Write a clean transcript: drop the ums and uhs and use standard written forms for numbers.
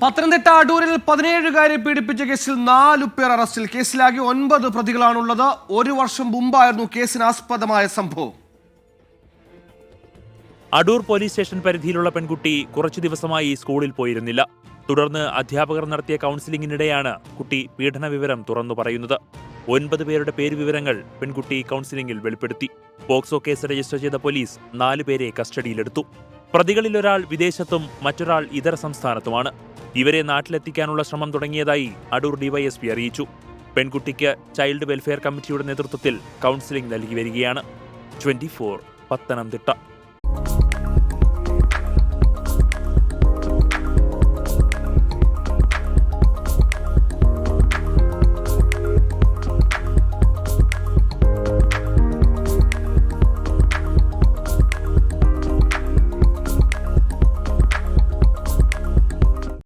പത്തനംതിട്ട അടൂരിൽ 17-കാരെ പീഡിപ്പിച്ച കേസിൽ 4 പേർ അറസ്റ്റിൽ. കേസിലാകെ 9 പ്രതികളാണുള്ളത്. 1 വർഷം മുമ്പായിരുന്നു കേസിനാസ്പദമായ സംഭവം. അടൂർ പോലീസ് സ്റ്റേഷൻ പരിധിയിലുള്ള പെൺകുട്ടി കുറച്ചു ദിവസമായി സ്കൂളിൽ പോയിരുന്നില്ല. തുടർന്ന് അധ്യാപകർ നടത്തിയ കൗൺസിലിംഗിനിടെയാണ് കുട്ടി പീഡന വിവരം തുറന്നു പറയുന്നത്. 9 പേരുടെ പേരുവിവരങ്ങൾ പെൺകുട്ടി കൗൺസിലിംഗിൽ വെളിപ്പെടുത്തി. പോക്സോ കേസ് രജിസ്റ്റർ ചെയ്ത പോലീസ് 4 പേരെ കസ്റ്റഡിയിലെടുത്തു. പ്രതികളിൽ ഒരാൾ വിദേശത്തും മറ്റൊരാൾ ഇതര സംസ്ഥാനത്തുമാണ്. ഇവരെ നാട്ടിലെത്തിക്കാനുള്ള ശ്രമം തുടങ്ങിയതായി അടൂർ ഡിവൈഎസ്പി അറിയിച്ചു. പെൺകുട്ടിക്ക് ചൈൽഡ് വെൽഫെയർ കമ്മിറ്റിയുടെ നേതൃത്വത്തിൽ കൗൺസിലിംഗ് നൽകി വരികയാണ്. 24 പത്തനംതിട്ട.